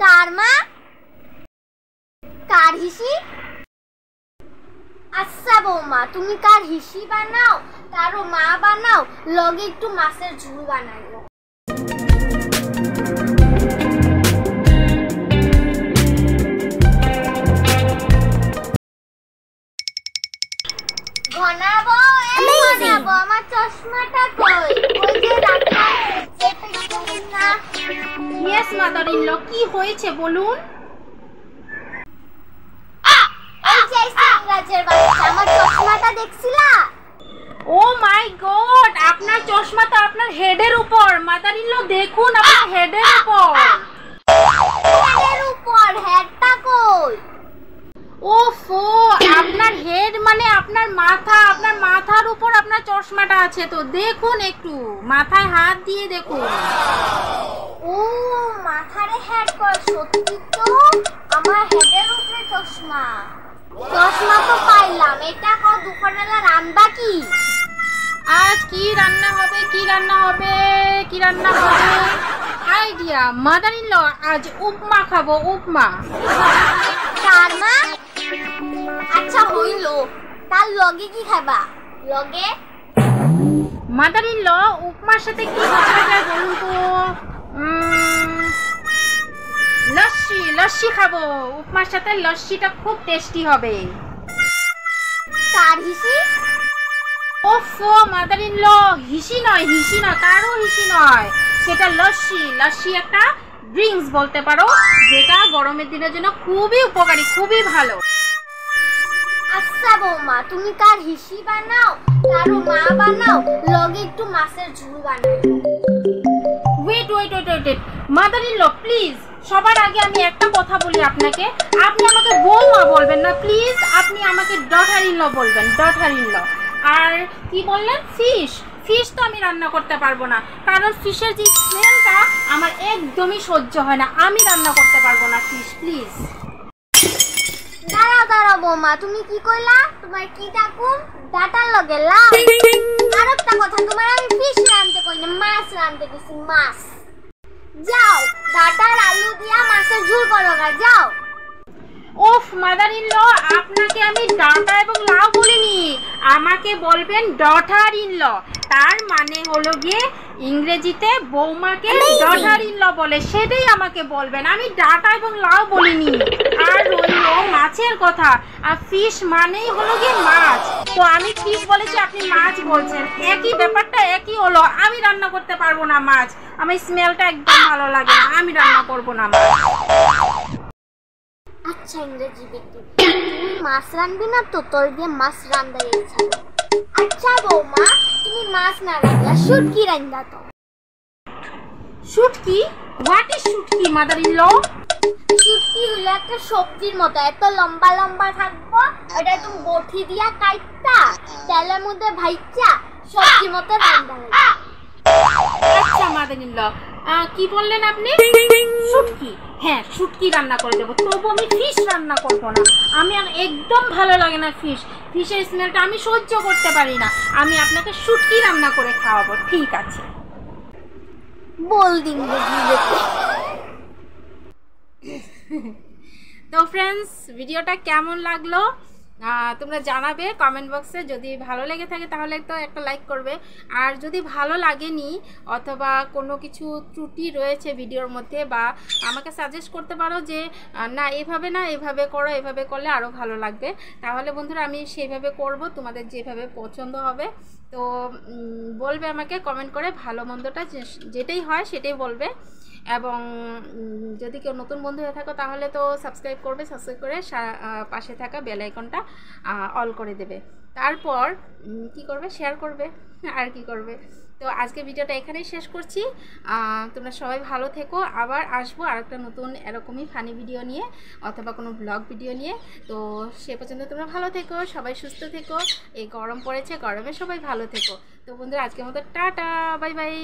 কার মা? কার হিসি? আচ্ছা বৌমা, তুমি কার হিসি বানাও, কারো মা বানাও, লগে একটু মাছের ঝোল বানাইও। ঘনাবো আমার চশমাটা কই? ওই যে রাখা না। ইয়েস মাদার ইন ল, কি হয়েছে বলুন? এই যে ইংরাজের বাচ্চা, আমার চশমাটা দেখছিলা? ও মাই গড, আপনার চশমা তো আপনার হেডের উপর। মাদার ইন ল দেখুন, আপনার হেডের উপর। হেডের উপর? হেডটা কই? ওফো, আপনার হেড মানে আপনার মাথা, আপনার মাথার উপর আপনার চশমাটা আছে। তো দেখুন, একটু মাথায় হাত দিয়ে দেখুন। ও মাথারে হেড কর, সত্যি তো আমার হেডের উপরে চশমা। চশমা তো পাইলাম, এটা কো দুপুরবেলা রান্না কি? আজ কি রান্না হবে, কি রান্না হবে, কি রান্না হবে? আইডিয়া, মাদার ইন ল আজ উপমা খাবো, উপমা। কার মা? আচ্ছা হইল, তার লগে কি খাবা? লগে মাদার ইন ল উপমার সাথে কি খাওয়া যায় বলুন তো? লস্যি, লস্যি খাবো। উপমার সাথে লস্যিটা খুব টেস্টি হবে। কার হিসি? ওফো মাদার ইন ল, হিসি নয়, হিসি নয়, কারো হিসি নয়, সেটা লস্যি। লস্যি একটা ড্রিঙ্কস বলতে পারো, যেটা গরমের দিনের জন্য খুবই উপকারী, খুবই ভালো। আচ্ছা বৌমা, তুমি কার হিসি বানাও, কারো মা বানাও, লগে একটু মাছের ঝোল বানাও। Wait wait wait wait, mother in law please, সবার আগে আমি একটা কথা বলি আপনাকে, আপনি আমাকে বৌমা বলবেন না প্লিজ, আপনি আমাকে ডটার ইন ল বলবেন, ডটার ইন ল। আর কি বললেন? ফিশ? ফিশ তো আমি রান্না করতে পারবো না, কারণ ফিশের যে স্মেলটা আমার একদমই সহ্য হয় না, আমি রান্না করতে পারবো না ফিশ, প্লিজ। দাঁড়াও দাঁড়াও বৌমা, তুমি কি কইলা? তোমার কি ডাকুম? ডাটার লগে লাও। আর একটা কথা, তোমার আমি ফিশ রাঁধতে কই না, মাছ রাঁধতে কইছি, মাছ। যাও ডাটার আলু দিয়া মাছের ঝোল করো গা, যাও। ওফ মাদার ইন ল, আপনাকে আমি ডাটা এবং লাউ বলিনি, আমাকে বলবেন ডটার ইন ল। তার মানে হলো গিয়ে ইংরেজিতে বৌমাকে ডটার ইন ল বলে, সেটাই আমাকে বলবেন, আমি ডাটা এবং লাউ বলিনি। আর রইল মাছের কথা, আর ফিশ মানেই হলো গিয়ে মাছ, তো আমি ফিশ বলেছি, আপনি মাছ বলছেন, একই ব্যাপারটা একই হলো। আমি রান্না করতে পারবো না মাছ, আমার স্মেলটা একদম ভালো লাগে না, আমি রান্না করবো না মাছ। আচ্ছা ইংরেজি ব্যক্তি, তুমি মাছ রাঁধবি না তো, তোর দিয়ে মাছ রান্ধাই ইচ্ছা। আচ্ছা বৌমা, তুমি মাছ না রান্না শুটকি রান্না তো। শুটকি? হোয়াট ইজ শুটকি মাদার ইন ল? শুটকি হলো একটা সবজির মতো, এত লম্বা লম্বা থাকবো, ওটা তুমি বটি দিয়া কাইটা তেলের মধ্যে ভাইচা সবজির মতো রান্না হবে। আচ্ছা মাদার ইন ল, কি বললেন আপনি? শুটকি? হ্যাঁ শুটকি রান্না করে দেবো, তবু আমি ফিশ রান্না করবো না, আমি একদম ভালো লাগে না ফিশ, ফিশের স্মেলটা আমি সহ্য করতে পারি না, আমি আপনাকে শুটকি রান্না করে খাওয়াবো। ঠিক আছে, বল দিন ইংরেজি। তো ফ্রেন্ডস, ভিডিওটা কেমন লাগলো তোমরা জানাবে কমেন্ট বক্সে। যদি ভালো লেগে থাকে তাহলে তো একটা লাইক করবে, আর যদি ভালো লাগেনি অথবা কোনো কিছু ত্রুটি রয়েছে ভিডিওর মধ্যে, বা আমাকে সাজেস্ট করতে পারো যে না এভাবে না এভাবে করো, এভাবে করলে আরও ভালো লাগবে, তাহলে বন্ধুরা আমি সেইভাবে করব, তোমাদের যেভাবে পছন্দ হবে। তো বলবে আমাকে কমেন্ট করে, ভালো মন্দটা যেটাই হয় সেটাই বলবে। এবং যদি কেউ নতুন বন্ধু হয়ে থাকো তাহলে তো সাবস্ক্রাইব করবে, সাবস্ক্রাইব করে পাশে থাকা বেল আইকনটা অল করে দেবে, তারপর কি করবে? শেয়ার করবে, আর কি করবে। তো আজকে ভিডিওটা এখানেই শেষ করছি, তোমরা সবাই ভালো থেকো, আবার আসবো আরেকটা নতুন এরকমই ফানি ভিডিও নিয়ে অথবা কোনো ব্লগ ভিডিও নিয়ে। তো সে পর্যন্ত তোমরা ভালো থেকো, সবাই সুস্থ থেকো, এই গরম পড়েছে, গরমে সবাই ভালো থেকো। তো বন্ধুরা আজকের মতো টাটা, বাই বাই।